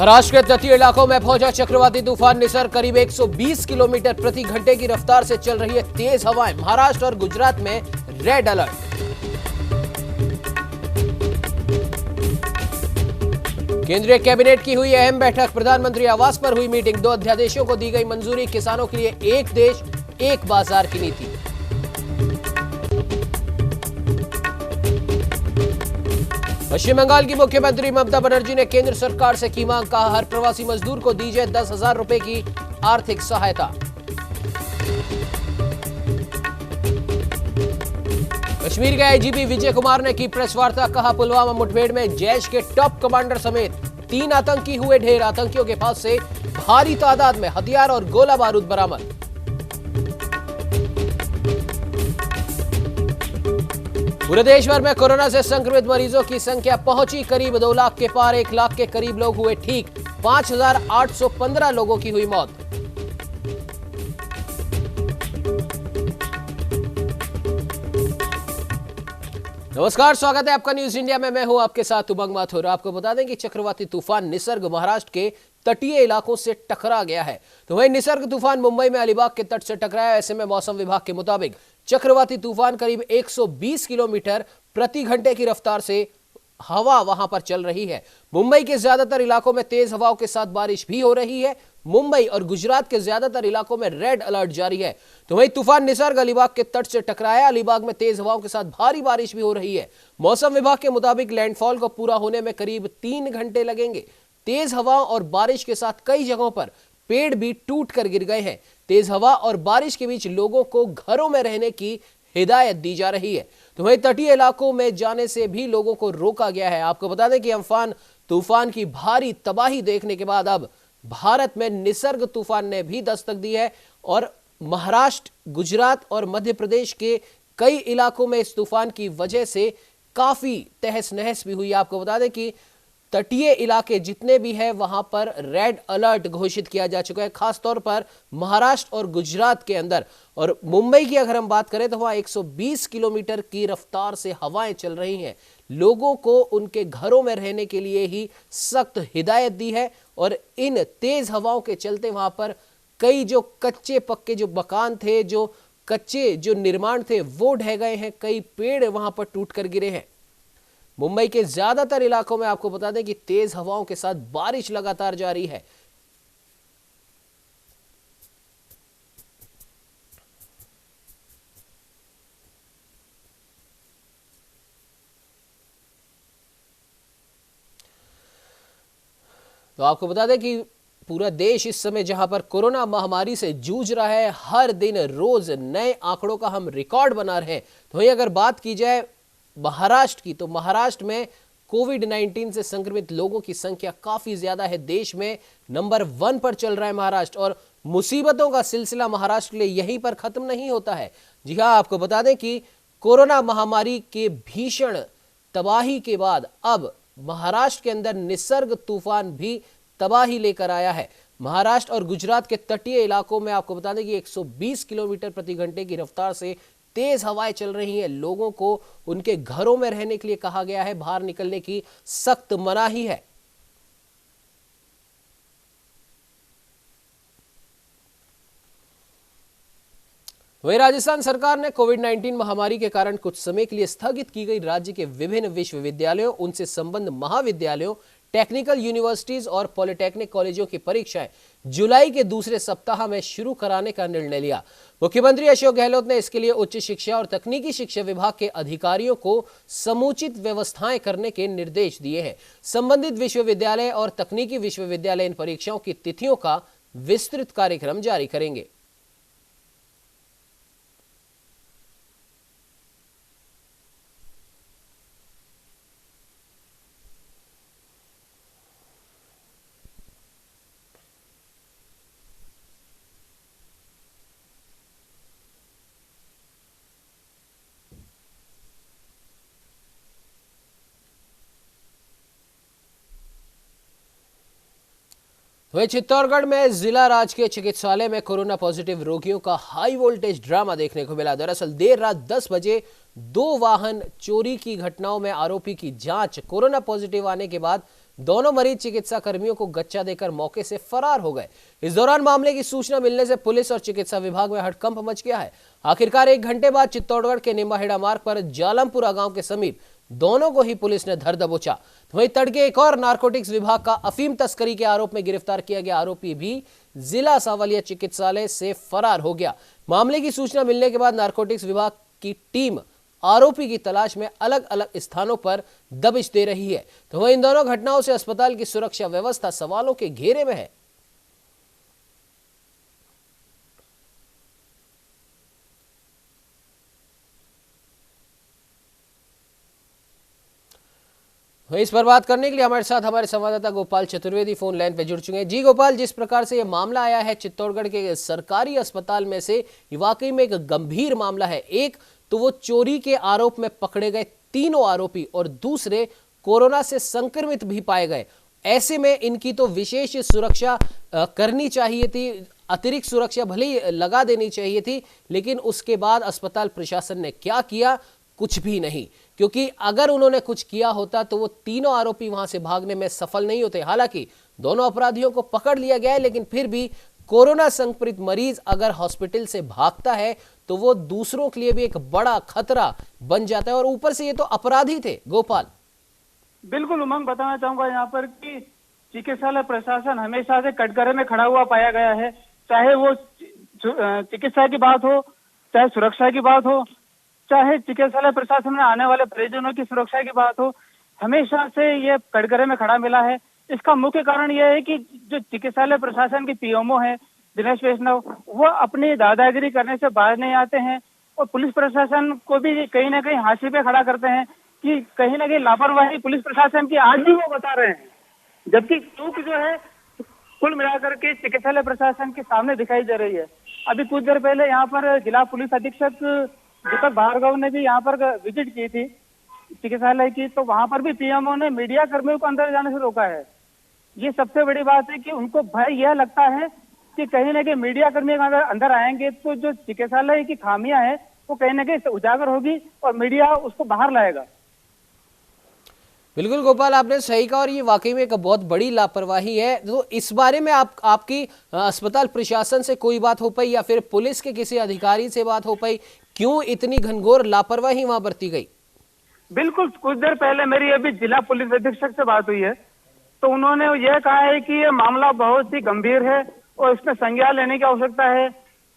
महाराष्ट्र के तटीय इलाकों में पहुंचा चक्रवाती तूफान निसर्ग। करीब 120 किलोमीटर प्रति घंटे की रफ्तार से चल रही है तेज हवाएं। महाराष्ट्र और गुजरात में रेड अलर्ट। केंद्रीय कैबिनेट की हुई अहम बैठक। प्रधानमंत्री आवास पर हुई मीटिंग। 2 अध्यादेशों को दी गई मंजूरी। किसानों के लिए एक देश एक बाजार की नीति। पश्चिम बंगाल की मुख्यमंत्री ममता बनर्जी ने केंद्र सरकार से की मांग। कहा, हर प्रवासी मजदूर को दी जाए 10,000 रुपए की आर्थिक सहायता। कश्मीर के आईजीपी विजय कुमार ने की प्रेस वार्ता। कहा, पुलवामा मुठभेड़ में जैश के टॉप कमांडर समेत 3 आतंकी हुए ढेर। आतंकियों के पास से भारी तादाद में हथियार और गोला बारूद बरामद। पूरे देश भर में कोरोना से संक्रमित मरीजों की संख्या पहुंची करीब 2 लाख के पार। 1 लाख के करीब लोग हुए ठीक। 5,815 लोगों की हुई मौत। नमस्कार, स्वागत है आपका न्यूज इंडिया में। मैं हूं आपके साथ उमंग माथुर। आपको बता दें कि चक्रवाती तूफान निसर्ग महाराष्ट्र के तटीय इलाकों से टकरा गया है। तो वहीं निसर्ग तूफान मुंबई में अलीबाग के तट से टकराया। ऐसे में मौसम विभाग के मुताबिक चक्रवाती तूफान करीब 120 किलोमीटर प्रति घंटे की रफ्तार से हवा वहां पर चल रही है। मुंबई के ज्यादातर इलाकों में तेज हवाओं के साथ बारिश भी हो रही है। मुंबई और गुजरात के ज्यादातर इलाकों में रेड अलर्ट जारी है। तो वहीं तूफान निसर्ग अलीबाग के तट से टकराया। अलीबाग में तेज हवाओं के साथ भारी बारिश भी हो रही है। मौसम विभाग के मुताबिक लैंडफॉल को पूरा होने में करीब 3 घंटे लगेंगे। तेज हवा और बारिश के साथ कई जगहों पर पेड़ भी टूट कर गिर गए हैं। तेज हवा और बारिश के बीच लोगों को घरों में रहने की हिदायत दी जा रही है। तो वहीं तटीय इलाकों में जाने से भी लोगों को रोका गया है। आपको बता दें कि अम्फान तूफान की भारी तबाही देखने के बाद अब भारत में निसर्ग तूफान ने भी दस्तक दी है और महाराष्ट्र, गुजरात और मध्य प्रदेश के कई इलाकों में इस तूफान की वजह से काफी तहस नहस भी हुई। आपको बता दें कि तटीय इलाके जितने भी हैं वहां पर रेड अलर्ट घोषित किया जा चुका है, खासतौर पर महाराष्ट्र और गुजरात के अंदर। और मुंबई की अगर हम बात करें तो वहां 120 किलोमीटर की रफ्तार से हवाएं चल रही हैं। लोगों को उनके घरों में रहने के लिए ही सख्त हिदायत दी है और इन तेज हवाओं के चलते वहां पर कई जो कच्चे पक्के जो मकान थे, जो कच्चे जो निर्माण थे, वो ढह गए हैं। कई पेड़ वहां पर टूट कर गिरे हैं। मुंबई के ज्यादातर इलाकों में आपको बता दें कि तेज हवाओं के साथ बारिश लगातार जारी है। तो आपको बता दें कि पूरा देश इस समय जहां पर कोरोना महामारी से जूझ रहा है, हर दिन रोज नए आंकड़ों का हम रिकॉर्ड बना रहे हैं। तो वहीं अगर बात की जाए महाराष्ट्र की, तो महाराष्ट्र में कोविड-19 से संक्रमित लोगों की संख्या काफी ज्यादा है। देश में नंबर 1 पर चल रहा है महाराष्ट्र। और मुसीबतों का सिलसिला महाराष्ट्र के लिए यहीं पर खत्म नहीं होता है। जी हां, आपको बता दें कि कोरोना महामारी के भीषण तबाही के बाद अब महाराष्ट्र के अंदर निसर्ग तूफान भी तबाही लेकर आया है। महाराष्ट्र और गुजरात के तटीय इलाकों में आपको बता दें कि 120 किलोमीटर प्रति घंटे की रफ्तार से तेज हवाएं चल रही हैं। लोगों को उनके घरों में रहने के लिए कहा गया है। बाहर निकलने की सख्त मनाही है। वहीं राजस्थान सरकार ने कोविड-19 महामारी के कारण कुछ समय के लिए स्थगित की गई राज्य के विभिन्न विश्वविद्यालयों, उनसे संबद्ध महाविद्यालयों, टेक्निकल यूनिवर्सिटीज और पॉलिटेक्निक कॉलेजों की परीक्षाएं जुलाई के दूसरे सप्ताह में शुरू कराने का निर्णय लिया। मुख्यमंत्री अशोक गहलोत ने इसके लिए उच्च शिक्षा और तकनीकी शिक्षा विभाग के अधिकारियों को समुचित व्यवस्थाएं करने के निर्देश दिए हैं। संबंधित विश्वविद्यालय और तकनीकी विश्वविद्यालय इन परीक्षाओं की तिथियों का विस्तृत कार्यक्रम जारी करेंगे। वहीं चित्तौड़गढ़ में जिला राजकीय चिकित्सालय में कोरोना पॉजिटिव रोगियों का हाई वोल्टेज ड्रामा देखने को मिला। दरअसल देर रात 10 बजे 2 वाहन चोरी की घटनाओं में आरोपी की जांच कोरोना पॉजिटिव आने के बाद दोनों मरीज चिकित्सा कर्मियों को गच्चा देकर मौके से फरार हो गए। इस दौरान मामले की सूचना मिलने से पुलिस और चिकित्सा विभाग में हड़कंप मच गया है। आखिरकार 1 घंटे बाद चित्तौड़गढ़ के निम्बाहेड़ा मार्ग पर जालमपुरा गांव के समीप दोनों को ही पुलिस ने धर दबोचा। वहीं तड़के एक और नारकोटिक्स विभाग का अफीम तस्करी के आरोप में गिरफ्तार किया गया आरोपी भी जिला सांवलिया चिकित्सालय से फरार हो गया। मामले की सूचना मिलने के बाद नारकोटिक्स विभाग की टीम आरोपी की तलाश में अलग अलग स्थानों पर दबिश दे रही है। तो वहीं इन दोनों घटनाओं से अस्पताल की सुरक्षा व्यवस्था सवालों के घेरे में है। इस पर बात करने के लिए हमारे साथ हमारे संवाददाता गोपाल चतुर्वेदी फोन लाइन पे जुड़ चुके हैं। जी गोपाल, जिस प्रकार से ये मामला आया है चित्तौड़गढ़ के सरकारी अस्पताल में से, ये वाकई में एक गंभीर मामला है। एक तो वो चोरी के आरोप में पकड़े गए तीनों आरोपी और दूसरे कोरोना से संक्रमित भी पाए गए। ऐसे में इनकी तो विशेष सुरक्षा करनी चाहिए थी, अतिरिक्त सुरक्षा भले ही लगा देनी चाहिए थी, लेकिन उसके बाद अस्पताल प्रशासन ने क्या किया? कुछ भी नहीं। क्योंकि अगर उन्होंने कुछ किया होता तो वो तीनों आरोपी वहां से भागने में सफल नहीं होते। हालांकि दोनों अपराधियों को पकड़ लिया गया है, लेकिन फिर भी कोरोना संक्रमित मरीज अगर हॉस्पिटल से भागता है तो वो दूसरों के लिए भी एक बड़ा खतरा बन जाता है। और ऊपर से ये तो अपराधी थे। गोपाल, बिल्कुल उमंग, बताना चाहूंगा यहाँ पर कि चिकित्सालय प्रशासन हमेशा से कटघरे में खड़ा हुआ पाया गया है। चाहे वो चिकित्सा की बात हो, चाहे सुरक्षा की बात हो, चाहे चिकित्सालय प्रशासन में आने वाले परिजनों की सुरक्षा की बात हो, हमेशा से ये कटघरे में खड़ा मिला है। इसका मुख्य कारण यह है कि जो चिकित्सालय प्रशासन के पीएमओ है दिनेश वैष्णव, वो अपनी दादागिरी करने से बाहर नहीं आते हैं और पुलिस प्रशासन को भी कहीं ना कहीं हाशिए पे खड़ा करते हैं कि कहीं ना कहीं लापरवाही पुलिस प्रशासन की आज भी वो बता रहे हैं, जबकि चूक जो है कुल मिलाकर के चिकित्सालय प्रशासन के सामने दिखाई दे रही है। अभी कुछ देर पहले यहाँ पर जिला पुलिस अधीक्षक दीपक भार्गव ने भी यहाँ पर विजिट की थी चिकित्सालय की, तो वहां पर भी पीएमओ ने मीडिया कर्मियों को अंदर जाने से रोका है। ये सबसे बड़ी बात है कि उनको भय यह लगता है कि कहीं ना कहीं मीडिया कर्मी अंदर आएंगे तो जो चिकित्सालय की खामियां हैं वो कहीं ना कहीं उजागर होगी और मीडिया उसको बाहर लाएगा। बिल्कुल गोपाल, आपने सही कहा और ये वाकई में एक बहुत बड़ी लापरवाही है। तो इस बारे में आपकी अस्पताल प्रशासन से कोई बात हो पाई या फिर पुलिस के किसी अधिकारी से बात हो पाई? क्यों इतनी घनघोर लापरवाही वहां बरती गई? बिल्कुल, कुछ देर पहले मेरी अभी जिला पुलिस अधीक्षक से बात हुई है, तो उन्होंने यह कहा है कि ये मामला बहुत ही गंभीर है और इसमें संज्ञान लेने की आवश्यकता है।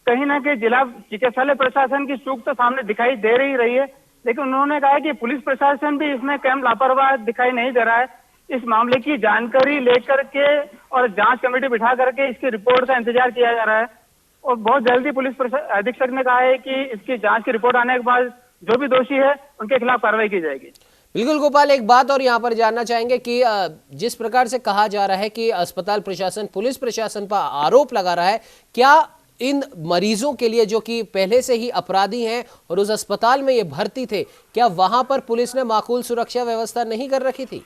कहीं ना कहीं जिला चिकित्सालय प्रशासन की चूक तो सामने दिखाई दे रही है, लेकिन उन्होंने कहा कि पुलिस प्रशासन भी इसमें कम लापरवाह दिखाई नहीं दे रहा है। इस मामले की जानकारी लेकर के और जांच कमेटी बिठा करके इसकी रिपोर्ट का इंतजार किया जा रहा है और बहुत जल्दी पुलिस अधीक्षक ने कहा है कि इसकी जांच की रिपोर्ट आने के बाद जो भी दोषी है उनके खिलाफ कार्रवाई की जाएगी। बिल्कुल गोपाल, एक बात और यहाँ पर जानना चाहेंगे कि जिस प्रकार से कहा जा रहा है कि अस्पताल प्रशासन पुलिस प्रशासन पर आरोप लगा रहा है, क्या इन मरीजों के लिए जो कि पहले से ही अपराधी हैं और उस अस्पताल में ये भर्ती थे, क्या वहां पर पुलिस ने माकूल सुरक्षा व्यवस्था नहीं कर रखी थी?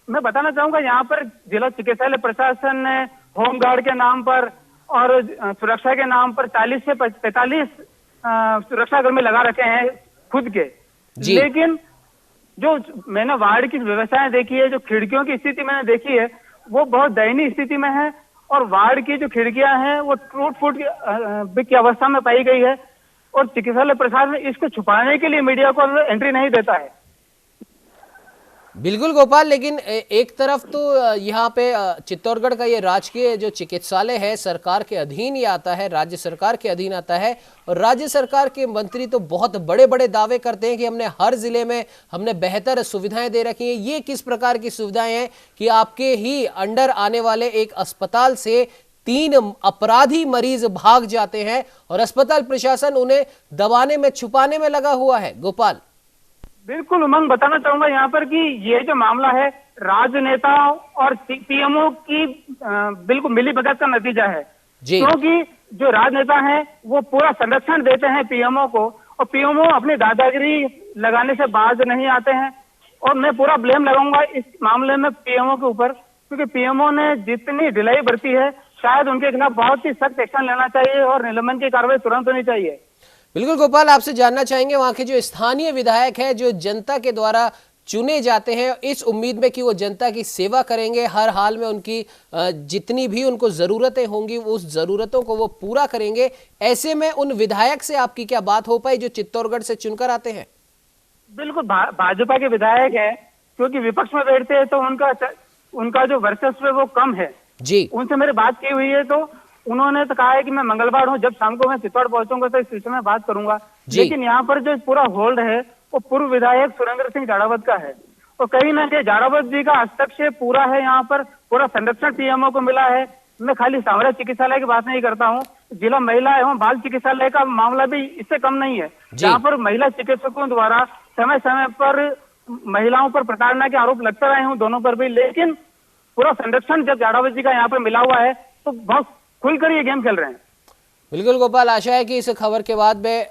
मैं बताना चाहूंगा, यहाँ पर जिला चिकित्सालय प्रशासन ने होमगार्ड के नाम पर और सुरक्षा के नाम पर 40 से 45 सुरक्षाकर्मी लगा रखे हैं खुद के। लेकिन जो मैंने वार्ड की व्यवस्थाएं देखी है, जो खिड़कियों की स्थिति मैंने देखी है, वो बहुत दयनीय स्थिति में है और वार्ड की जो खिड़कियां हैं वो टूट फूट की अवस्था में पाई गई है और चिकित्सालय प्रशासन इसको छुपाने के लिए मीडिया को एंट्री नहीं देता है। बिल्कुल गोपाल, लेकिन एक तरफ तो यहाँ पे चित्तौड़गढ़ का ये राजकीय जो चिकित्सालय है सरकार के अधीन ही आता है, राज्य सरकार के अधीन आता है और राज्य सरकार के मंत्री तो बहुत बड़े बड़े दावे करते हैं कि हमने हर जिले में हमने बेहतर सुविधाएं दे रखी हैं। ये किस प्रकार की सुविधाएं हैं कि आपके ही अंडर आने वाले एक अस्पताल से 3 अपराधी मरीज भाग जाते हैं और अस्पताल प्रशासन उन्हें दबाने में छुपाने में लगा हुआ है? गोपाल, बिल्कुल उमंग, बताना चाहूंगा यहाँ पर कि ये जो मामला है राजनेताओं और पीएमओ की बिल्कुल मिलीभगत का नतीजा है। क्योंकि जो राजनेता हैं वो पूरा संरक्षण देते हैं पीएमओ को और पीएमओ अपनी दादागिरी लगाने से बाज नहीं आते हैं और मैं पूरा ब्लेम लगाऊंगा इस मामले में पीएमओ के ऊपर, क्योंकि पीएमओ ने जितनी ढिलाई बरती है शायद उनके खिलाफ बहुत ही सख्त एक्शन लेना चाहिए और निलंबन की कार्रवाई तुरंत होनी चाहिए। बिल्कुल गोपाल, आपसे जानना चाहेंगे वहां के जो स्थानीय विधायक है, जो जनता के द्वारा चुने जाते हैं इस उम्मीद में कि वो जनता की सेवा करेंगे, हर हाल में उनकी जितनी भी उनको जरूरतें होंगी उस जरूरतों को वो पूरा करेंगे। ऐसे में उन विधायक से आपकी क्या बात हो पाई जो चित्तौड़गढ़ से चुनकर आते हैं? बिल्कुल भाजपा के विधायक है, क्योंकि विपक्ष में बैठते हैं तो उनका जो वर्चस्व है वो कम है जी। उनसे मेरी बात की हुई है तो उन्होंने तो कहा है कि मैं मंगलवार हूँ, जब शाम को मैं चित्तौड़ पहुंचूंगा तो इस विषय में बात करूंगा। लेकिन यहाँ पर जो पूरा होल्ड है वो पूर्व विधायक सुरेंद्र सिंह जाड़ावत का है, और कहीं ना कहीं जाड़ावत जी का हस्तक्षेप पूरा है। यहाँ पर पूरा संरक्षण पीएमओ को मिला है। मैं खाली सावरा चिकित्सालय की बात नहीं करता हूँ, जिला महिला एवं बाल चिकित्सालय का मामला भी इससे कम नहीं है, जहाँ पर महिला चिकित्सकों द्वारा समय समय पर महिलाओं पर प्रताड़ना के आरोप लगते रहे हूँ, दोनों पर भी। लेकिन पूरा संरक्षण जब जाड़ावत जी का यहाँ पर मिला हुआ है तो बहुत खुलकर ये गेम खेल रहे हैं। बिल्कुल गोपाल, आशा है कि इस खबर के बाद में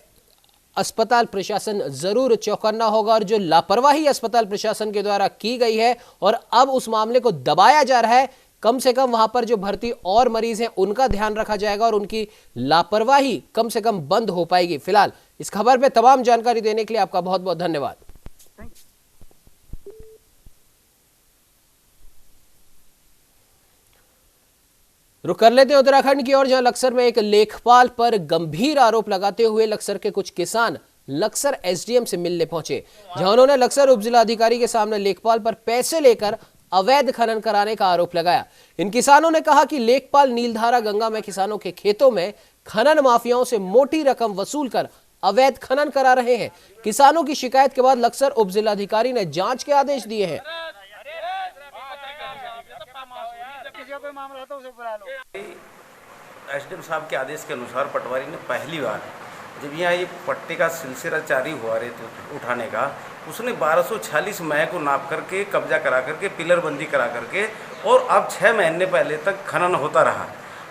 अस्पताल प्रशासन जरूर चौकन्ना होगा और जो लापरवाही अस्पताल प्रशासन के द्वारा की गई है और अब उस मामले को दबाया जा रहा है, कम से कम वहां पर जो भर्ती और मरीज हैं उनका ध्यान रखा जाएगा और उनकी लापरवाही कम से कम बंद हो पाएगी। फिलहाल इस खबर पे तमाम जानकारी देने के लिए आपका बहुत बहुत धन्यवाद। रुक कर लेते हैं उत्तराखंड की ओर, जहां लक्सर में एक लेखपाल पर गंभीर आरोप लगाते हुए लक्सर के कुछ किसान लक्सर एसडीएम से मिलने पहुंचे, जहां उन्होंने लक्सर उपजिलाधिकारी के सामने लेखपाल पर पैसे लेकर अवैध खनन कराने का आरोप लगाया। इन किसानों ने कहा कि लेखपाल नीलधारा गंगा में किसानों के खेतों में खनन माफियाओं से मोटी रकम वसूल कर अवैध खनन करा रहे हैं। किसानों की शिकायत के बाद लक्सर उपजिलाधिकारी ने जांच के आदेश दिए हैं। एसडीएम साहब के आदेश के अनुसार पटवारी ने पहली बार जब यहाँ ये पट्टे का सिलसिला जारी हुआ रेत उठाने का, उसने 1246 मह को नाप करके कब्जा करा करके पिलर बंदी करा करके और अब 6 महीने पहले तक खनन होता रहा।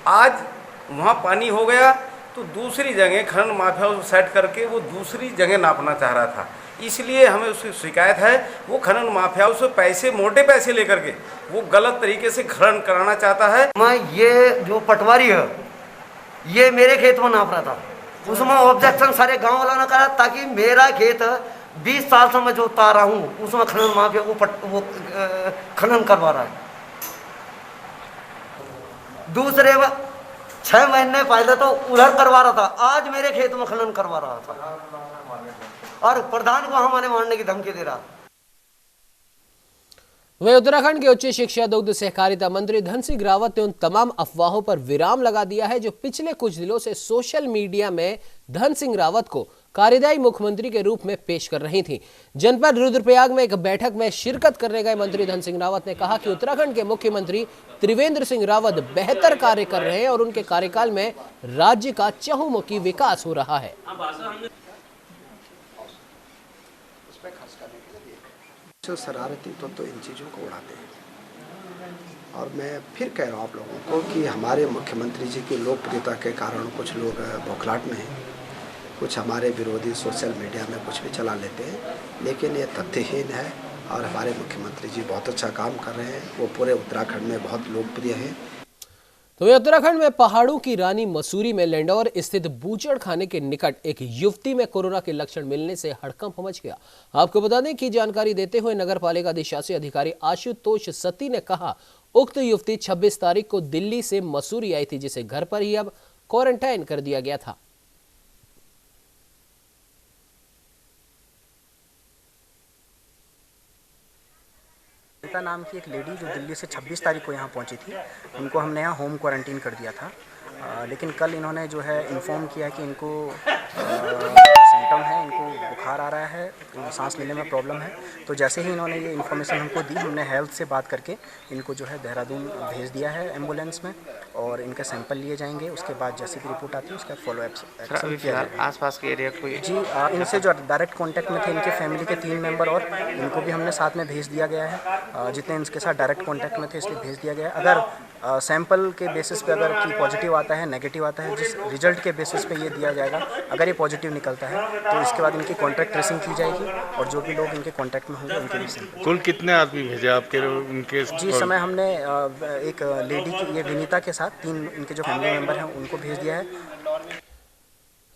आज वहाँ पानी हो गया तो दूसरी जगह खनन माफियाओं को सेट करके वो दूसरी जगह नापना चाह रहा था। इसलिए हमें उसकी शिकायत है, वो खनन माफियाओं से पैसे, मोटे पैसे लेकर के वो गलत तरीके से खनन कराना चाहता है। मैं ये जो पटवारी है ये मेरे खेत में नाप रहा था, उसमें ऑब्जेक्शन सारे गांव वालों ने करा, ताकि मेरा खेत 20 साल से मैं जो उतार रहा हूँ उसमें खनन माफिया वो खनन करवा रहा है। दूसरे 6 महीने पहले तो उधर करवा रहा था, आज मेरे खेत में खनन करवा रहा था और प्रधान को हमारे मारने की धमकी दे रहा। वहीं उत्तराखंड के उच्च शिक्षा दुग्ध सहकारिता मंत्री धन सिंह रावत ने उन तमाम अफवाहों पर विराम लगा दिया है जो पिछले कुछ दिनों से सोशल मीडिया में धन सिंह रावत को कार्यदायी मुख्यमंत्री के रूप में पेश कर रही थी। जनपद रुद्रप्रयाग में एक बैठक में शिरकत करने गए मंत्री धन सिंह रावत ने कहा कि उत्तराखंड के मुख्यमंत्री त्रिवेंद्र सिंह रावत बेहतर कार्य कर रहे हैं और उनके कार्यकाल में राज्य का चहुमुखी विकास हो रहा है। जो शरारती तो इन चीज़ों को उड़ाते हैं और मैं फिर कह रहा हूँ आप लोगों को कि हमारे मुख्यमंत्री जी की लोकप्रियता के कारण कुछ लोग बौखलाहट में हैं, कुछ हमारे विरोधी सोशल मीडिया में कुछ भी चला लेते हैं, लेकिन ये तथ्यहीन है और हमारे मुख्यमंत्री जी बहुत अच्छा काम कर रहे हैं। वो पूरे उत्तराखंड में बहुत लोकप्रिय हैं। तो उत्तराखंड में पहाड़ों की रानी मसूरी में लैंडौर स्थित बूचड़ खाने के निकट एक युवती में कोरोना के लक्षण मिलने से हड़कंप मच गया। आपको बता दें कि जानकारी देते हुए नगर पालिका अधिशासी अधिकारी आशुतोष सती ने कहा, उक्त युवती 26 तारीख को दिल्ली से मसूरी आई थी, जिसे घर पर ही अब क्वारंटाइन कर दिया गया था। नाम की एक लेडी जो दिल्ली से 26 तारीख को यहाँ पहुँची थी, उनको हमने यहाँ होम क्वारंटीन कर दिया था। लेकिन कल इन्होंने जो है इन्फॉर्म किया कि इनको सिम्टम है, इनको बुखार आ रहा है, सांस लेने में प्रॉब्लम है। तो जैसे ही इन्होंने ये इन्फॉर्मेशन हमको दी, हमने हेल्थ से बात करके इनको जो है देहरादून भेज दिया है एम्बुलेंस में और इनके सैंपल लिए जाएंगे। उसके बाद जैसे भी रिपोर्ट आती है उसका फॉलोअप एक्शन किया जाएगा। आसपास के एरिया कोई जी इनसे जो डायरेक्ट कांटेक्ट में थे, इनके फैमिली के 3 मेंबर और इनको भी हमने साथ में भेज दिया गया है। जितने इनके साथ डायरेक्ट कांटेक्ट में थे इसलिए भेज दिया गया है। अगर सैंपल के बेसिस पे अगर कि पॉजिटिव आता है, नेगेटिव आता है, जिस रिजल्ट के बेसिस पे ये दिया जाएगा। अगर ये पॉजिटिव निकलता है तो इसके बाद इनकी कॉन्टैक्ट ट्रेसिंग की जाएगी और जो भी लोग इनके कॉन्टैक्ट में होंगे उनके भी सैंपल। कुल कितने आदमी भेजे आपके उनके? जी इस समय हमने एक लेडी की, ये विनीता के साथ 3 इनके जो फैमिली मेम्बर हैं उनको भेज दिया है।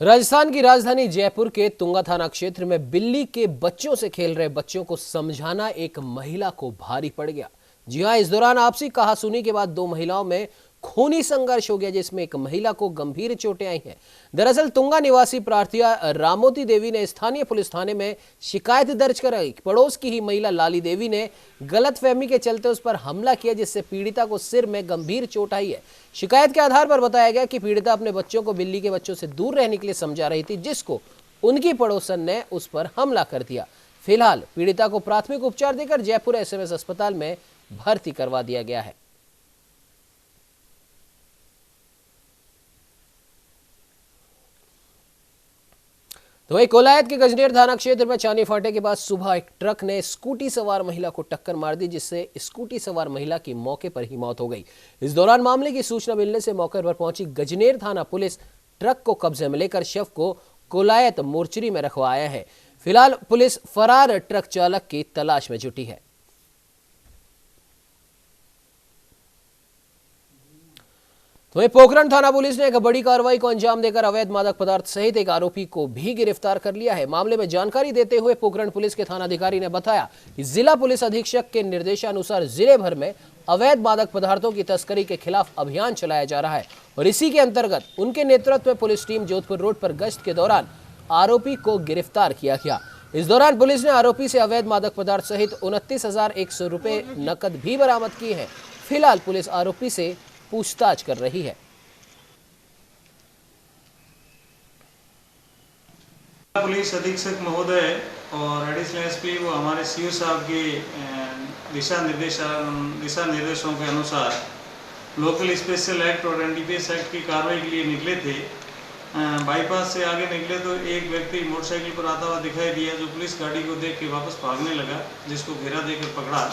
राजस्थान की राजधानी जयपुर के तुंगा थाना क्षेत्र में बिल्ली के बच्चों से खेल रहे बच्चों को समझाना एक महिला को भारी पड़ गया। जी हां, इस दौरान आपसी कहासुनी के बाद दो महिलाओं में खूनी संघर्ष हो गया, जिसमें एक महिला को गंभीर चोटें आई हैं। दरअसल तुंगा निवासी प्रार्थिया रामोती देवी ने स्थानीय पुलिस थाने में शिकायत दर्ज कराई। पड़ोस की ही महिला लाली देवी ने गलतफहमी के चलते उस पर हमला किया, जिससे पीड़िता को सिर में गंभीर चोट आई है। शिकायत के आधार पर बताया गया कि पीड़िता अपने बच्चों को बिल्ली के बच्चों से दूर रहने के लिए समझा रही थी, जिसको उनकी पड़ोसन ने उस पर हमला कर दिया। फिलहाल पीड़िता को प्राथमिक उपचार देकर जयपुर एसएमएस अस्पताल में भर्ती करवा दिया गया है। तो वही कोलायत के गजनेर थाना क्षेत्र में चानी फाटे के पास सुबह एक ट्रक ने स्कूटी सवार महिला को टक्कर मार दी, जिससे स्कूटी सवार महिला की मौके पर ही मौत हो गई। इस दौरान मामले की सूचना मिलने से मौके पर पहुंची गजनेर थाना पुलिस ट्रक को कब्जे में लेकर शव को कोलायत मोर्चरी में रखवाया है। फिलहाल पुलिस फरार ट्रक चालक की तलाश में जुटी है। तो वहीं पोखरण थाना पुलिस ने एक बड़ी कार्रवाई को अंजाम देकर अवैध मादक पदार्थ सहित एक आरोपी को भी गिरफ्तार कर लिया है। मामले में जानकारी देते हुए पोखरण पुलिस के थानाधिकारी ने बताया कि जिला पुलिस अधीक्षक के निर्देशानुसार जिले भर में अवैध मादक पदार्थों की तस्करी के खिलाफ अभियान चलाया जा रहा है और इसी के अंतर्गत उनके नेतृत्व में पुलिस टीम जोधपुर रोड पर गश्त के दौरान आरोपी को गिरफ्तार किया गया। इस दौरान पुलिस ने आरोपी से अवैध मादक पदार्थ सहित 29,100 रुपए नकद भी बरामद किए हैं। फिलहाल पुलिस आरोपी से पूछताछ कर रही है। पुलिस अधीक्षक महोदय और एडिशनल एसपी वो हमारे सीओ साहब के दिशा निर्देशों के अनुसार लोकल स्पेशल एक्ट और एनडीपीएस एक्ट की कार्रवाई के लिए निकले थे। बाईपास से आगे निकले तो एक व्यक्ति मोटरसाइकिल पर आता हुआ दिखाई दिया, जो पुलिस गाड़ी को देख के वापस भागने लगा, जिसको घेरा देकर पकड़ा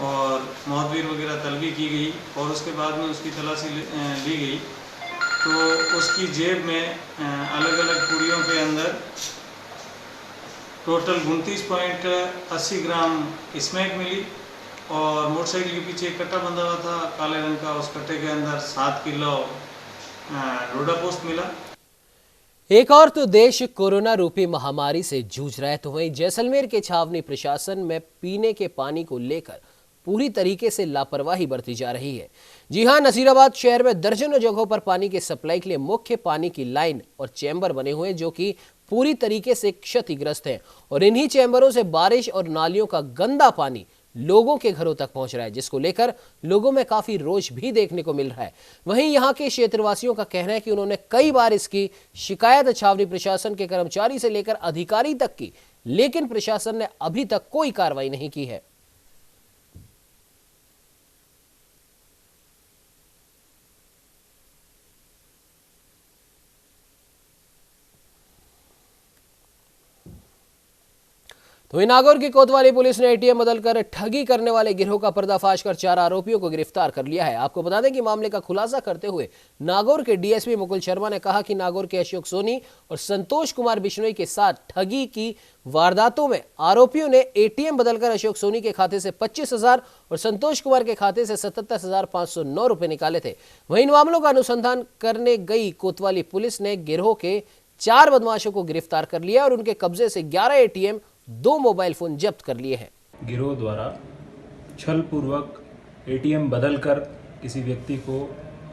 और मौतवीर वगैरह तलबी की गई और उसके बाद में उसकी तलाशी ली गई। तो उसकी जेब में अलग अलग पुड़ियों के अंदर टोटल 29.80 ग्राम स्मैक मिली और मोटरसाइकिल के पीछे एक कट्टा बंधा हुआ था काले रंग का, उस कट्टे के अंदर 7 किलो डोडा पोस्ट मिला। एक और तो देश कोरोना रूपी महामारी से जूझ रहा है, तो वहीं जैसलमेर के छावनी प्रशासन में पीने के पानी को लेकर पूरी तरीके से लापरवाही बरती जा रही है। जी हां, नसीराबाद शहर में दर्जनों जगहों पर पानी की सप्लाई के लिए मुख्य पानी की लाइन और चैम्बर बने हुए हैं, जो कि पूरी तरीके से क्षतिग्रस्त हैं और इन्हीं चैम्बरों से बारिश और नालियों का गंदा पानी लोगों के घरों तक पहुंच रहा है, जिसको लेकर लोगों में काफी रोष भी देखने को मिल रहा है। वहीं यहां के क्षेत्रवासियों का कहना है कि उन्होंने कई बार इसकी शिकायत छावनी प्रशासन के कर्मचारी से लेकर अधिकारी तक की, लेकिन प्रशासन ने अभी तक कोई कार्रवाई नहीं की है। तो नागौर की कोतवाली पुलिस ने एटीएम बदलकर ठगी करने वाले गिरोह का पर्दाफाश कर 4 आरोपियों को गिरफ्तार कर लिया है। आपको बता दें कि मामले का खुलासा करते हुए नागौर के डीएसपी मुकुल शर्मा ने कहा कि नागौर के अशोक सोनी और संतोष कुमार बिश्नोई के साथ ठगी की वारदातों में आरोपियों ने एटीएम बदलकर अशोक सोनी के खाते से 25,000 और संतोष कुमार के खाते से 77,509 रुपए निकाले थे। वहीं इन मामलों का अनुसंधान करने गई कोतवाली पुलिस ने गिरोह के 4 बदमाशों को गिरफ्तार कर लिया और उनके कब्जे से 11 एटीएम, 2 मोबाइल फोन जब्त कर लिए हैं। गिरोह द्वारा छल पूर्वक एटीएम बदलकर किसी व्यक्ति को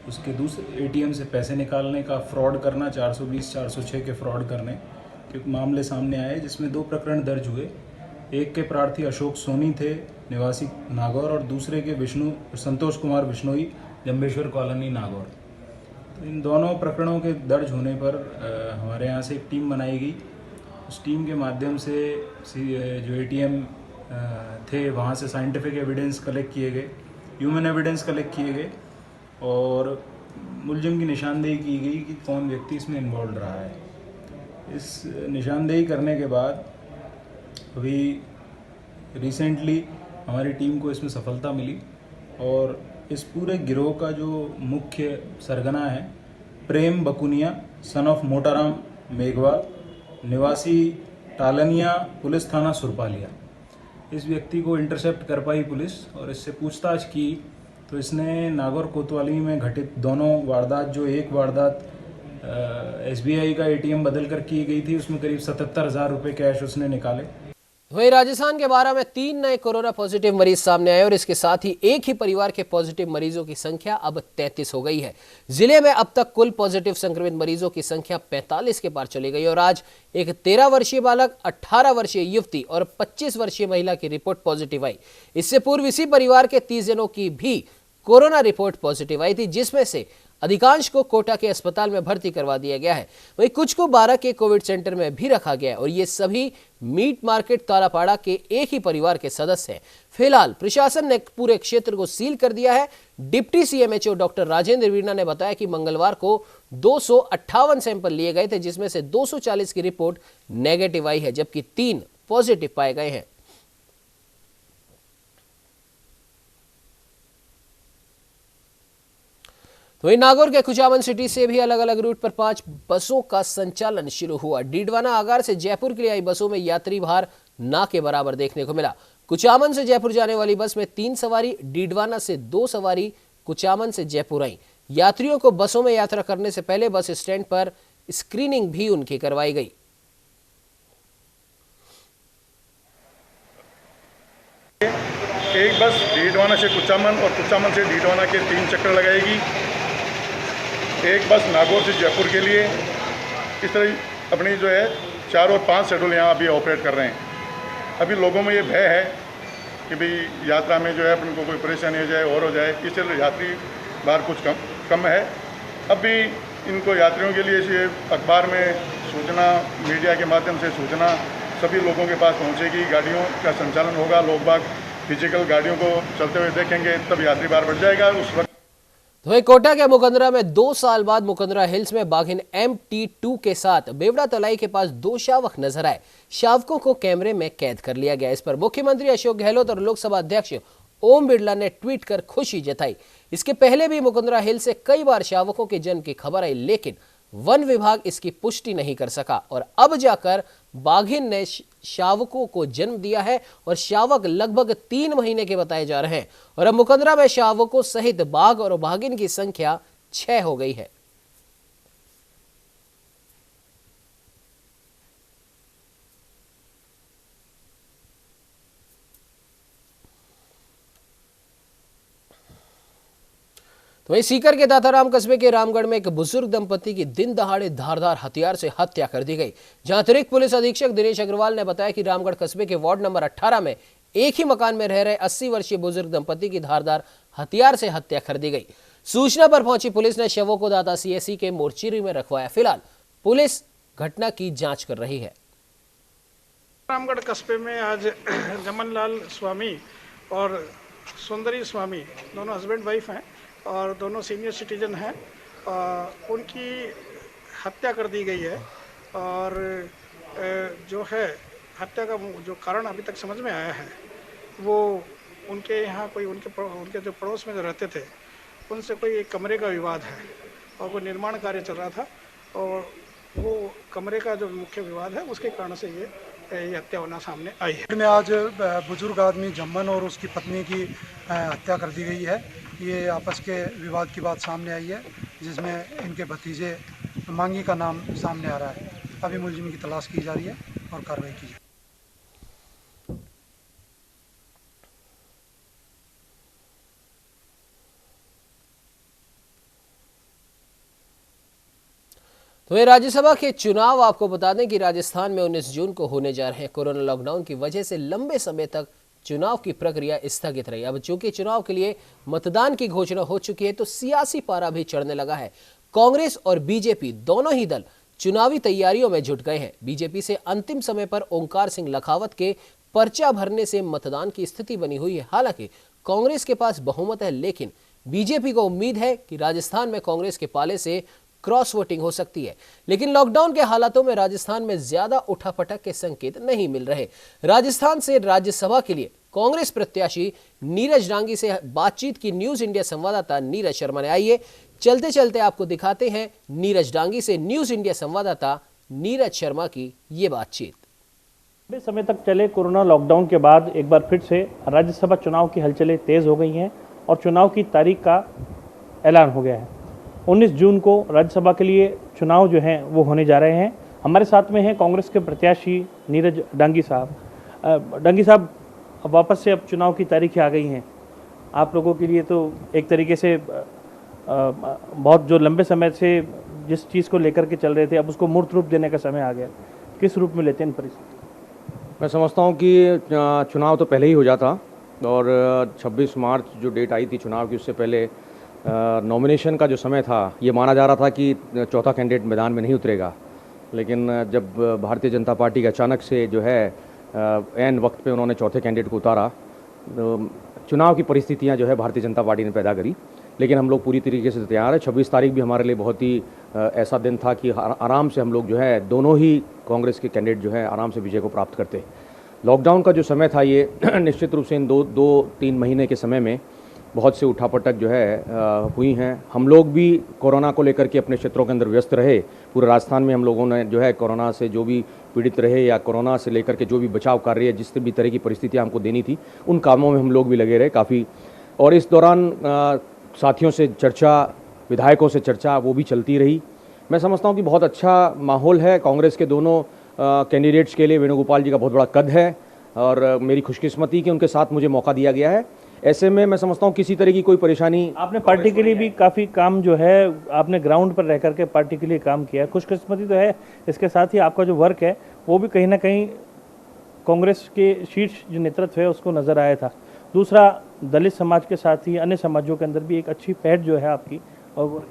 उसके दूसरे एटीएम से पैसे निकालने का फ्रॉड करना, 420-406 के फ्रॉड करने के मामले सामने आए, जिसमें 2 प्रकरण दर्ज हुए। एक के प्रार्थी अशोक सोनी थे, निवासी नागौर, और दूसरे के संतोष कुमार बिश्नोई, जम्बेश्वर कॉलोनी, नागौर। तो इन दोनों प्रकरणों के दर्ज होने पर हमारे यहाँ से एक टीम बनाई गई। उस टीम के माध्यम से जो एटीएम थे वहाँ से साइंटिफिक एविडेंस कलेक्ट किए गए, ह्यूमन एविडेंस कलेक्ट किए गए और मुलजिम की निशानदेही की गई कि कौन व्यक्ति इसमें इन्वॉल्व रहा है। इस निशानदेही करने के बाद अभी रिसेंटली हमारी टीम को इसमें सफलता मिली और इस पूरे गिरोह का जो मुख्य सरगना है प्रेम बकुनिया, सन ऑफ मोटाराम मेघवाल, निवासी टालनिया, पुलिस थाना सुरपालिया, इस व्यक्ति को इंटरसेप्ट कर पाई पुलिस और इससे पूछताछ की तो इसने नागौर कोतवाली में घटित दोनों वारदात, जो एक वारदात SBI का ATM बदल कर की गई थी, उसमें करीब 77,000 रुपये कैश उसने निकाले। वहीं राजस्थान के 12 में 3 नए कोरोना पॉजिटिव मरीज सामने आए और इसके साथ ही एक ही परिवार के पॉजिटिव मरीजों की संख्या अब 33 हो गई है। जिले में अब तक कुल पॉजिटिव संक्रमित मरीजों की संख्या 45 के पार चली गई और आज एक 13 वर्षीय बालक, 18 वर्षीय युवती और 25 वर्षीय महिला की रिपोर्ट पॉजिटिव आई। इससे पूर्व इसी परिवार के 30 जनों की भी कोरोना रिपोर्ट पॉजिटिव आई थी, जिसमें से अधिकांश को कोटा के अस्पताल में भर्ती करवा दिया गया है। वहीं कुछ को 12 के कोविड सेंटर में भी रखा गया है और ये सभी मीट मार्केट तारापाड़ा के एक ही परिवार के सदस्य हैं। फिलहाल प्रशासन ने पूरे क्षेत्र को सील कर दिया है। डिप्टी CMHO डॉक्टर राजेंद्र वीणा ने बताया कि मंगलवार को 258 सैंपल लिए गए थे, जिसमें से 240 की रिपोर्ट नेगेटिव आई है, जबकि 3 पॉजिटिव पाए गए हैं। तो वहीं नागौर के कुचामन सिटी से भी अलग अलग रूट पर 5 बसों का संचालन शुरू हुआ। डीडवाना आगार से जयपुर के लिए आई बसों में यात्री भार ना के बराबर देखने को मिला। कुचामन से जयपुर जाने वाली बस में 3 सवारी, डीडवाना से 2 सवारी कुचामन से जयपुर आई। यात्रियों को बसों में यात्रा करने से पहले बस स्टैंड पर स्क्रीनिंग भी उनकी करवाई गई। एक बस डीडवाना से कुचामन और कुचामन से डीडवाना के 3 चक्कर लगाएगी। एक बस नागौर से जयपुर के लिए। इस तरह अपनी जो है 4 और 5 शेड्यूल यहाँ अभी ऑपरेट कर रहे हैं। अभी लोगों में ये भय है कि भाई यात्रा में जो है अपन को कोई परेशानी हो जाए और हो जाए, इसलिए यात्री भार कुछ कम है। अब भी इनको यात्रियों के लिए ये अखबार में सूचना, मीडिया के माध्यम से सूचना सभी लोगों के पास पहुँचेगी। गाड़ियों का संचालन होगा, लोग बाग फिजिकल गाड़ियों को चलते हुए देखेंगे, तब यात्री भार बढ़ जाएगा। उस वक्त वहीं कोटा के मुकंदरा में 2 साल बाद मुकंदरा हिल्स में बाघिन MT2 के साथ बेवड़ा तलाई के पास 2 शावक नजर आए। शावकों को कैमरे में कैद कर लिया गया। इस पर मुख्यमंत्री अशोक गहलोत और लोकसभा अध्यक्ष ओम बिरला ने ट्वीट कर खुशी जताई। इसके पहले भी मुकंदरा हिल से कई बार शावकों के जन्म की खबर आई, लेकिन वन विभाग इसकी पुष्टि नहीं कर सका और अब जाकर बाघिन ने शावकों को जन्म दिया है और शावक लगभग 3 महीने के बताए जा रहे हैं और अब मुकंदरा में शावकों सहित बाघ और बाघिन की संख्या 6 हो गई है। तो वहीं सीकर के दाताराम कस्बे के रामगढ़ में एक बुजुर्ग दंपति की दिन दहाड़े धारदार हथियार से हत्या कर दी गई। जहां अतिरिक्त पुलिस अधीक्षक दिनेश अग्रवाल ने बताया कि रामगढ़ कस्बे के वार्ड नंबर 18 में एक ही मकान में रह रहे 80 वर्षीय बुजुर्ग दंपति की धारदार हथियार से हत्या कर दी गई। सूचना पर पहुंची पुलिस ने शवों को दाता CSC के मोर्चरी में रखवाया। फिलहाल पुलिस घटना की जांच कर रही है। रामगढ़ कस्बे में आज जमनलाल स्वामी और सुंदरी स्वामी दोनों हस्बैंड वाइफ हैं और दोनों सीनियर सिटीजन हैं। उनकी हत्या कर दी गई है और जो है हत्या का जो कारण अभी तक समझ में आया है वो उनके यहाँ कोई उनके जो पड़ोस में जो रहते थे उनसे कोई एक कमरे का विवाद है और कोई निर्माण कार्य चल रहा था और वो कमरे का जो मुख्य विवाद है उसके कारण से ये हत्या होना सामने आई है। में आज बुजुर्ग आदमी जम्मन और उसकी पत्नी की हत्या कर दी गई है। ये आपस के विवाद की बात सामने आई है जिसमें इनके भतीजे मांगी का नाम सामने आ रहा है। अभी मुलजिम की तलाश की जा रही है और कार्रवाई की जा रही है। तो ये राज्यसभा के चुनाव आपको बता दें कि राजस्थान में 19 जून को होने जा रहे हैं। कोरोना लॉकडाउन की वजह से लंबे समय तक चुनाव की प्रक्रिया स्थगित रही। अब चूंकि चुनाव के लिए मतदान की घोषणा हो चुकी है तो सियासी पारा भी चढ़ने लगा है। कांग्रेस और बीजेपी दोनों ही दल चुनावी तैयारियों में जुट गए हैं। बीजेपी से अंतिम समय पर ओंकार सिंह लखावत के पर्चा भरने से मतदान की स्थिति बनी हुई है। हालांकि कांग्रेस के पास बहुमत है, लेकिन बीजेपी को उम्मीद है कि राजस्थान में कांग्रेस के पाले से क्रॉस वोटिंग हो सकती है। लेकिन लॉकडाउन के हालातों में राजस्थान में ज्यादा उठापटक के संकेत नहीं मिल रहे। राजस्थान से राज्यसभा के लिए कांग्रेस प्रत्याशी नीरज डांगी से बातचीत की न्यूज इंडिया संवाददाता नीरज शर्मा ने। आइए चलते चलते आपको दिखाते हैं नीरज डांगी से न्यूज इंडिया संवाददाता नीरज शर्मा की ये बातचीत। लंबे समय तक चले कोरोना लॉकडाउन के बाद एक बार फिर से राज्यसभा चुनाव की हलचलें तेज हो गई हैं और चुनाव की तारीख का ऐलान हो गया है। 19 जून को राज्यसभा के लिए चुनाव जो हैं वो होने जा रहे हैं। हमारे साथ में हैं कांग्रेस के प्रत्याशी नीरज डांगी साहब। डांगी साहब, अब वापस से अब चुनाव की तारीखें आ गई हैं। आप लोगों के लिए तो एक तरीके से बहुत जो लंबे समय से जिस चीज़ को लेकर के चल रहे थे, अब उसको मूर्त रूप देने का समय आ गया। किस रूप में लेते हैं इन परिस्थिति? मैं समझता हूँ कि चुनाव तो पहले ही हो जाता और 26 मार्च जो डेट आई थी चुनाव की, उससे पहले नॉमिनेशन का जो समय था, ये माना जा रहा था कि चौथा कैंडिडेट मैदान में नहीं उतरेगा। लेकिन जब भारतीय जनता पार्टी के अचानक से जो है ऐन वक्त पे उन्होंने चौथे कैंडिडेट को उतारा, चुनाव की परिस्थितियां जो है भारतीय जनता पार्टी ने पैदा करी। लेकिन हम लोग पूरी तरीके से तैयार है। 26 तारीख भी हमारे लिए बहुत ही ऐसा दिन था कि आराम से हम लोग जो है दोनों ही कांग्रेस के कैंडिडेट जो है आराम से विजय को प्राप्त करते। लॉकडाउन का जो समय था ये निश्चित रूप से इन दो तीन महीने के समय में बहुत से उठापटक जो है हुई हैं। हम लोग भी कोरोना को लेकर के अपने क्षेत्रों के अंदर व्यस्त रहे। पूरे राजस्थान में हम लोगों ने जो है कोरोना से जो भी पीड़ित रहे या कोरोना से लेकर के जो भी बचाव कार्य है, जिस भी तरह की परिस्थितियां हमको देनी थी, उन कामों में हम लोग भी लगे रहे काफ़ी। और इस दौरान साथियों से चर्चा, विधायकों से चर्चा, वो भी चलती रही। मैं समझता हूँ कि बहुत अच्छा माहौल है कांग्रेस के दोनों कैंडिडेट्स के लिए। वेणुगोपाल जी का बहुत बड़ा कद है और मेरी खुशकिस्मती कि उनके साथ मुझे मौका दिया गया है। ऐसे में मैं समझता हूँ किसी तरह की कोई परेशानी। आपने पार्टी के लिए भी काफ़ी काम जो है आपने ग्राउंड पर रह करके पार्टी के लिए काम किया है, खुशकिस्मती तो है। इसके साथ ही आपका जो वर्क है वो भी कहीं ना कहीं कांग्रेस के शीर्ष जो नेतृत्व है उसको नज़र आया था। दूसरा, दलित समाज के साथ ही अन्य समाजों के अंदर भी एक अच्छी पहल जो है आपकी। और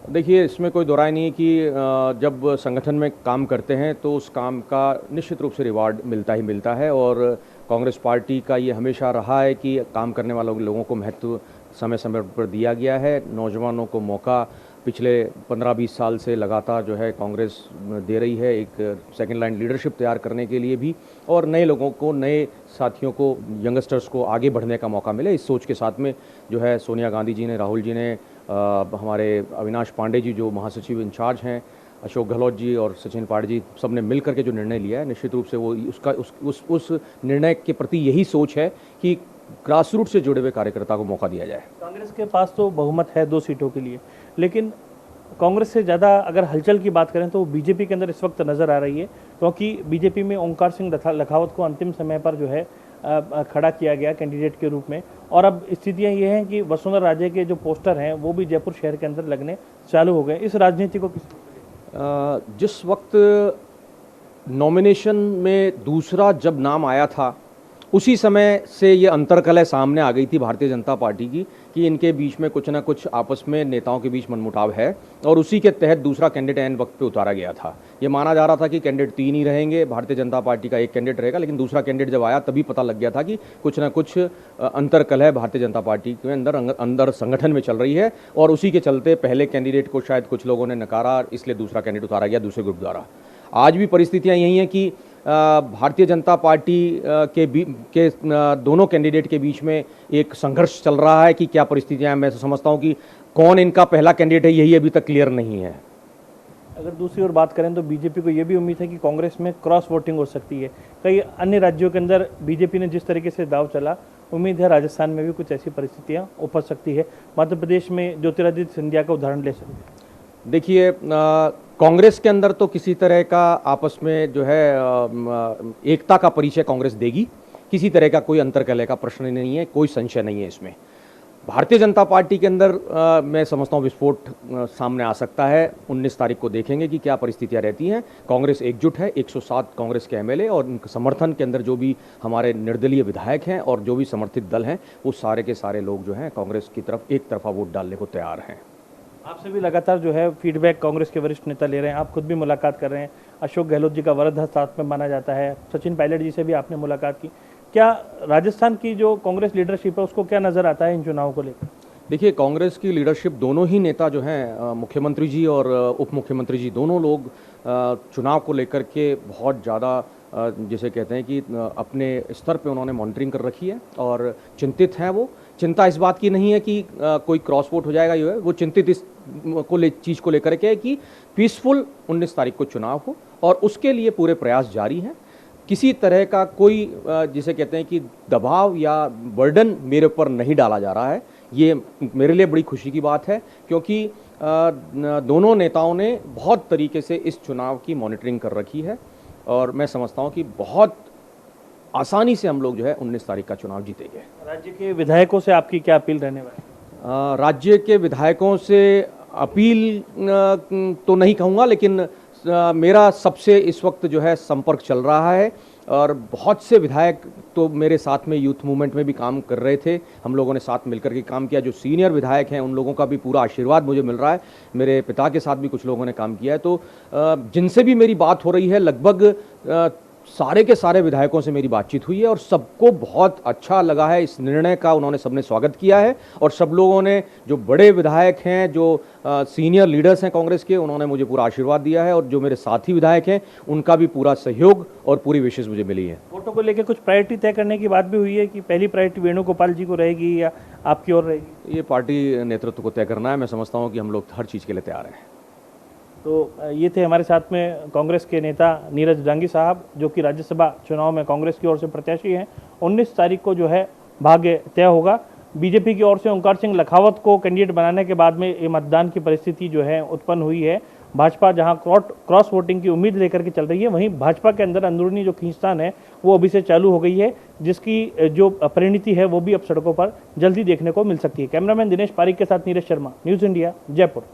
देखिए, इसमें कोई दो राय नहीं है कि जब संगठन में काम करते हैं तो उस काम का निश्चित रूप से रिवार्ड मिलता ही मिलता है। और कांग्रेस पार्टी का ये हमेशा रहा है कि काम करने वालों लोगों को महत्व समय समय पर दिया गया है। नौजवानों को मौका पिछले 15-20 साल से लगातार जो है कांग्रेस दे रही है, एक सेकंड लाइन लीडरशिप तैयार करने के लिए भी, और नए लोगों को, नए साथियों को, यंगस्टर्स को आगे बढ़ने का मौका मिले। इस सोच के साथ में जो है सोनिया गांधी जी ने, राहुल जी ने, हमारे अविनाश पांडे जी जो महासचिव इंचार्ज हैं, अशोक गहलोत जी और सचिन पायलट जी, सब ने मिल करके जो निर्णय लिया है, निश्चित रूप से वो उस निर्णय के प्रति यही सोच है कि ग्रास रूट से जुड़े हुए कार्यकर्ता को मौका दिया जाए। कांग्रेस के पास तो बहुमत है 2 सीटों के लिए, लेकिन कांग्रेस से ज़्यादा अगर हलचल की बात करें तो वो बीजेपी के अंदर इस वक्त नज़र आ रही है, क्योंकि बीजेपी में ओंकार सिंह लखावत को अंतिम समय पर जो है खड़ा किया गया कैंडिडेट के रूप में। और अब स्थितियां ये हैं कि वसुंधरा राजे के जो पोस्टर हैं वो भी जयपुर शहर के अंदर लगने चालू हो गए। इस राजनीति को जिस वक्त नॉमिनेशन में दूसरा जब नाम आया था, उसी समय से ये अंतर्कलह सामने आ गई थी भारतीय जनता पार्टी की कि इनके बीच में कुछ ना कुछ आपस में नेताओं के बीच मनमुटाव है, और उसी के तहत दूसरा कैंडिडेट ऐन वक्त पे उतारा गया था। ये माना जा रहा था कि कैंडिडेट 3 ही रहेंगे, भारतीय जनता पार्टी का एक कैंडिडेट रहेगा, लेकिन दूसरा कैंडिडेट जब आया तभी पता लग गया था कि कुछ ना कुछ अंतर्कलह भारतीय जनता पार्टी के अंदर संगठन में चल रही है, और उसी के चलते पहले कैंडिडेट को शायद कुछ लोगों ने नकारा, इसलिए दूसरा कैंडिडेट उतारा गया दूसरे ग्रुप द्वारा। आज भी परिस्थितियाँ यही हैं कि भारतीय जनता पार्टी के दोनों कैंडिडेट के बीच में एक संघर्ष चल रहा है कि क्या परिस्थितियां। मैं समझता हूं कि कौन इनका पहला कैंडिडेट है यही अभी तक क्लियर नहीं है। अगर दूसरी ओर बात करें तो बीजेपी को यह भी उम्मीद है कि कांग्रेस में क्रॉस वोटिंग हो सकती है। कई अन्य राज्यों के अंदर बीजेपी ने जिस तरीके से दाव चला, उम्मीद है राजस्थान में भी कुछ ऐसी परिस्थितियाँ उपज सकती है। मध्य प्रदेश में ज्योतिरादित्य सिंधिया का उदाहरण ले सकते हैं। देखिए, कांग्रेस के अंदर तो किसी तरह का आपस में जो है एकता का परिचय कांग्रेस देगी, किसी तरह का कोई अंतर्कलह का प्रश्न नहीं है, कोई संशय नहीं है इसमें। भारतीय जनता पार्टी के अंदर मैं समझता हूँ विस्फोट सामने आ सकता है। 19 तारीख को देखेंगे कि क्या परिस्थितियाँ रहती हैं। कांग्रेस एकजुट है, 107 कांग्रेस के एमएलए और उनके समर्थन के अंदर जो भी हमारे निर्दलीय विधायक हैं और जो भी समर्थित दल हैं, वो सारे के सारे लोग जो हैं कांग्रेस की तरफ एक तरफा वोट डालने को तैयार हैं। आपसे भी लगातार जो है फीडबैक कांग्रेस के वरिष्ठ नेता ले रहे हैं, आप खुद भी मुलाकात कर रहे हैं। अशोक गहलोत जी का वरद हस्त साथ में माना जाता है, सचिन पायलट जी से भी आपने मुलाकात की। क्या राजस्थान की जो कांग्रेस लीडरशिप है उसको क्या नज़र आता है इन चुनावों को लेकर? देखिए, कांग्रेस की लीडरशिप, दोनों ही नेता जो हैं, मुख्यमंत्री जी और उप मुख्यमंत्री जी, दोनों लोग चुनाव को लेकर के बहुत ज़्यादा जिसे कहते हैं कि अपने स्तर पे उन्होंने मॉनिटरिंग कर रखी है और चिंतित हैं। वो चिंता इस बात की नहीं है कि कोई क्रॉस वोट हो जाएगा, वो चिंतित इस चीज़ को लेकर के है कि पीसफुल 19 तारीख को चुनाव हो, और उसके लिए पूरे प्रयास जारी हैं। किसी तरह का कोई जिसे कहते हैं कि दबाव या बर्डन मेरे ऊपर नहीं डाला जा रहा है। ये मेरे लिए बड़ी खुशी की बात है, क्योंकि दोनों नेताओं ने बहुत तरीके से इस चुनाव की मॉनिटरिंग कर रखी है और मैं समझता हूं कि बहुत आसानी से हम लोग जो है 19 तारीख का चुनाव जीतेंगे। राज्य के विधायकों से आपकी क्या अपील रहने वाली है? राज्य के विधायकों से अपील तो नहीं कहूँगा, लेकिन मेरा सबसे इस वक्त जो है संपर्क चल रहा है और बहुत से विधायक तो मेरे साथ में यूथ मूवमेंट में भी काम कर रहे थे, हम लोगों ने साथ मिलकर के काम किया। जो सीनियर विधायक हैं उन लोगों का भी पूरा आशीर्वाद मुझे मिल रहा है। मेरे पिता के साथ भी कुछ लोगों ने काम किया है। तो जिनसे भी मेरी बात हो रही है, लगभग सारे के सारे विधायकों से मेरी बातचीत हुई है और सबको बहुत अच्छा लगा है इस निर्णय का। उन्होंने सबने स्वागत किया है और सब लोगों ने, जो बड़े विधायक हैं, जो सीनियर लीडर्स हैं कांग्रेस के, उन्होंने मुझे पूरा आशीर्वाद दिया है और जो मेरे साथी विधायक हैं उनका भी पूरा सहयोग और पूरी विशेष मुझे मिली है। वोटों को लेकर कुछ प्रायोरिटी तय करने की बात भी हुई है कि पहली प्रायोरिटी वेणुगोपाल जी को रहेगी या आपकी ओर रहेगी? ये पार्टी नेतृत्व को तय करना है। मैं समझता हूँ कि हम लोग हर चीज़ के लिए तैयार हैं। तो ये थे हमारे साथ में कांग्रेस के नेता नीरज डांगी साहब, जो कि राज्यसभा चुनाव में कांग्रेस की ओर से प्रत्याशी हैं। 19 तारीख को जो है भाग्य तय होगा। बीजेपी की ओर से ओंकार सिंह लखावत को कैंडिडेट बनाने के बाद में ये मतदान की परिस्थिति जो है उत्पन्न हुई है। भाजपा जहां क्रॉस वोटिंग की उम्मीद लेकर के चल रही है, वहीं भाजपा के अंदर अंदरूनी जो खींचतान है वो अभी से चालू हो गई है, जिसकी जो परिणति है वो भी अब सड़कों पर जल्दी देखने को मिल सकती है। कैमरामैन दिनेश पारिक के साथ नीरज शर्मा, न्यूज़ इंडिया, जयपुर।